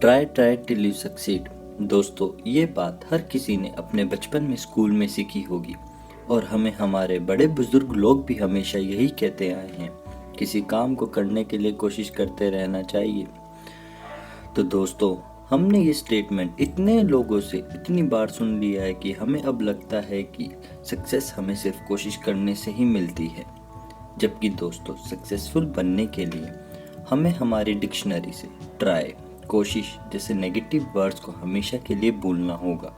Try try till you succeed. दोस्तों, ये बात हर किसी ने अपने बचपन में स्कूल में सीखी होगी और हमें हमारे बड़े बुजुर्ग लोग भी हमेशा यही कहते आए हैं, किसी काम को करने के लिए कोशिश करते रहना चाहिए। तो दोस्तों, हमने ये स्टेटमेंट इतने लोगों से इतनी बार सुन लिया है कि हमें अब लगता है कि सक्सेस हमें सिर्फ कोशिश करने से ही मिलती है। जबकि दोस्तों, सक्सेसफुल बनने के लिए हमें हमारी डिक्शनरी से ट्राई, कोशिश जैसे नेगेटिव वर्ड्स को हमेशा के लिए भूलना होगा।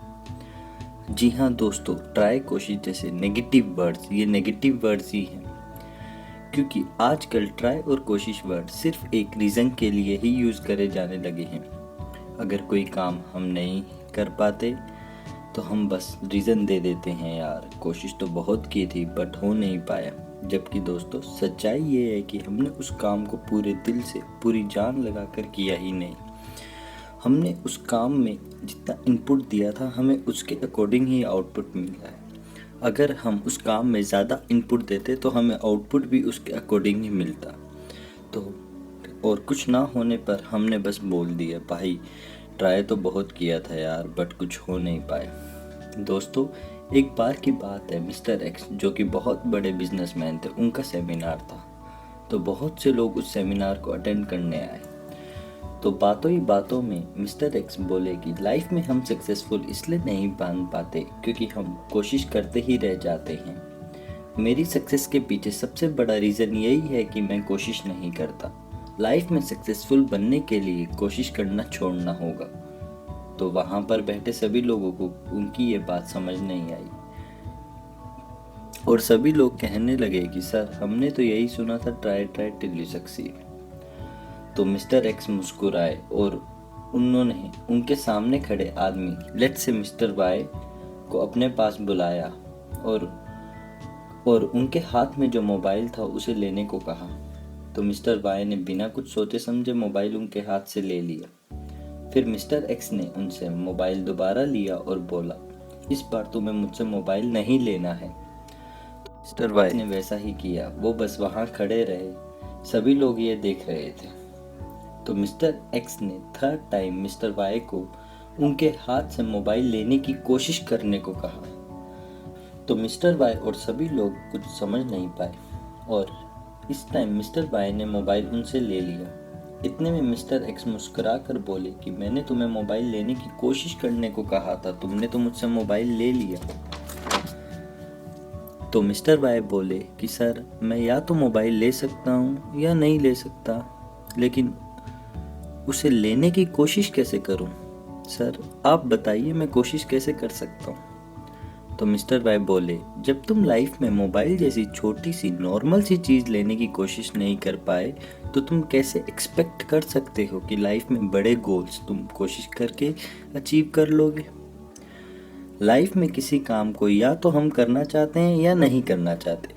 जी हाँ दोस्तों, ट्राई, कोशिश जैसे नेगेटिव वर्ड्स ये नेगेटिव वर्ड्स ही हैं, क्योंकि आजकल ट्राई और कोशिश वर्ड सिर्फ एक रीज़न के लिए ही यूज़ करे जाने लगे हैं। अगर कोई काम हम नहीं कर पाते तो हम बस रीज़न दे देते हैं, यार कोशिश तो बहुत की थी बट हो नहीं पाया। जबकि दोस्तों, सच्चाई ये है कि हमने उस काम को पूरे दिल से पूरी जान लगा कर किया ही नहीं। हमने उस काम में जितना इनपुट दिया था हमें उसके अकॉर्डिंग ही आउटपुट मिला है। अगर हम उस काम में ज़्यादा इनपुट देते तो हमें आउटपुट भी उसके अकॉर्डिंग ही मिलता। तो और कुछ ना होने पर हमने बस बोल दिया, भाई ट्राई तो बहुत किया था यार बट कुछ हो नहीं पाया। दोस्तों, एक बार की बात है, मिस्टर एक्स जो कि बहुत बड़े बिजनेसमैन थे, उनका सेमिनार था। तो बहुत से लोग उस सेमिनार को अटेंड करने आए। तो बातों ही बातों में मिस्टर एक्स बोले कि लाइफ में हम सक्सेसफुल इसलिए नहीं बन पाते क्योंकि हम कोशिश करते ही रह जाते हैं। मेरी सक्सेस के पीछे सबसे बड़ा रीज़न यही है कि मैं कोशिश नहीं करता। लाइफ में सक्सेसफुल बनने के लिए कोशिश करना छोड़ना होगा। तो वहाँ पर बैठे सभी लोगों को उनकी ये बात समझ नहीं आई और सभी लोग कहने लगे कि सर, हमने तो यही सुना था, try try till you succeed. तो मिस्टर एक्स मुस्कुराए और उन्होंने उनके सामने खड़े आदमी, लेट्स से मिस्टर वाई, को अपने पास बुलाया और उनके हाथ में जो मोबाइल था उसे लेने को कहा। तो मिस्टर वाई ने बिना कुछ सोचे समझे मोबाइल उनके हाथ से ले लिया। फिर मिस्टर एक्स ने उनसे मोबाइल दोबारा लिया और बोला, इस बार तुम्हें मुझसे मोबाइल नहीं लेना है। तो मिस्टर वाई ने वैसा ही किया, वो बस वहाँ खड़े रहे, सभी लोग ये देख रहे थे। तो मिस्टर एक्स ने थर्ड टाइम मिस्टर वाई को उनके हाथ से मोबाइल लेने की कोशिश करने को कहा। तो मिस्टर वाई और सभी लोग कुछ समझ नहीं पाए और इस टाइम मिस्टर वाई ने मोबाइल उनसे ले लिया। इतने में मिस्टर एक्स मुस्कुरा कर बोले कि मैंने तुम्हें मोबाइल लेने की कोशिश करने को कहा था, तुमने तो मुझसे मोबाइल ले लिया। तो मिस्टर वाई बोले कि सर, मैं या तो मोबाइल ले सकता हूँ या नहीं ले सकता, लेकिन उसे लेने की कोशिश कैसे करूँ? सर आप बताइए, मैं कोशिश कैसे कर सकता हूँ? तो मिस्टर वाई बोले, जब तुम लाइफ में मोबाइल जैसी छोटी सी नॉर्मल सी चीज़ लेने की कोशिश नहीं कर पाए तो तुम कैसे एक्सपेक्ट कर सकते हो कि लाइफ में बड़े गोल्स तुम कोशिश करके अचीव कर लोगे? लाइफ में किसी काम को या तो हम करना चाहते हैं या नहीं करना चाहते,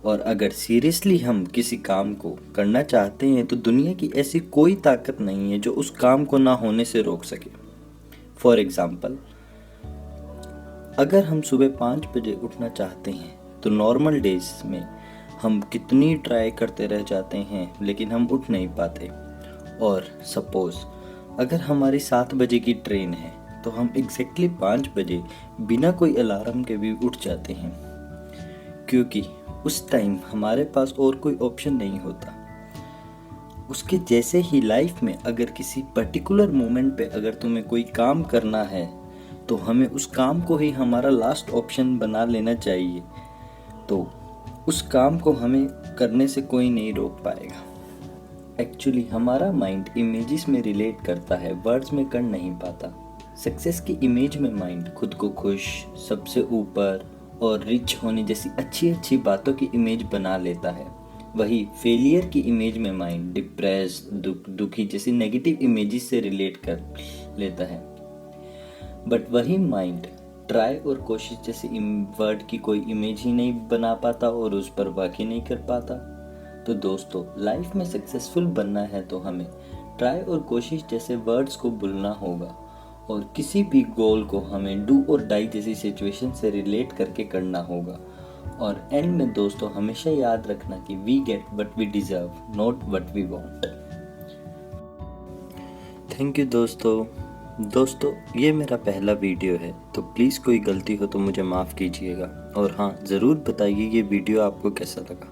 और अगर सीरियसली हम किसी काम को करना चाहते हैं तो दुनिया की ऐसी कोई ताकत नहीं है जो उस काम को ना होने से रोक सके। फॉर एग्जाम्पल, अगर हम सुबह 5 बजे उठना चाहते हैं तो नॉर्मल डेज में हम कितनी ट्राई करते रह जाते हैं लेकिन हम उठ नहीं पाते। और सपोज अगर हमारी 7 बजे की ट्रेन है तो हम एग्जैक्टली 5 बजे बिना कोई अलार्म के भी उठ जाते हैं, क्योंकि उस टाइम हमारे पास और कोई ऑप्शन नहीं होता। उसके जैसे ही लाइफ में अगर किसी पर्टिकुलर मोमेंट पे अगर तुम्हें कोई काम करना है तो हमें उस काम को ही हमारा लास्ट ऑप्शन बना लेना चाहिए। तो उस काम को हमें करने से कोई नहीं रोक पाएगा। एक्चुअली हमारा माइंड इमेजेस में रिलेट करता है, वर्ड्स में कर नहीं पाता। सक्सेस की इमेज में माइंड खुद को खुश, सबसे ऊपर और रिच होने जैसी अच्छी अच्छी बातों की इमेज बना लेता है। वही फेलियर की इमेज में माइंड डिप्रेस, दुखी जैसी नेगेटिव इमेजेस से रिलेट कर लेता है। बट वही माइंड ट्राई और कोशिश जैसे वर्ड की कोई इमेज ही नहीं बना पाता और उस पर वर्क ही नहीं कर पाता। तो दोस्तों, लाइफ में सक्सेसफुल बनना है तो हमें ट्राई और कोशिश जैसे वर्ड्स को भूलना होगा और किसी भी गोल को हमें डू और डाई जैसी सिचुएशन से रिलेट करके करना होगा। और एंड में दोस्तों, हमेशा याद रखना कि we get what we deserve, not what we want. Thank you दोस्तों, ये मेरा पहला वीडियो है, तो प्लीज़ कोई गलती हो तो मुझे माफ़ कीजिएगा। और हाँ, ज़रूर बताइए ये वीडियो आपको कैसा लगा।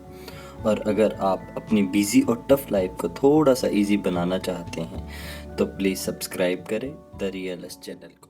और अगर आप अपनी बिज़ी और टफ लाइफ को थोड़ा सा इजी बनाना चाहते हैं तो प्लीज़ सब्सक्राइब करें द रियल एस चैनल।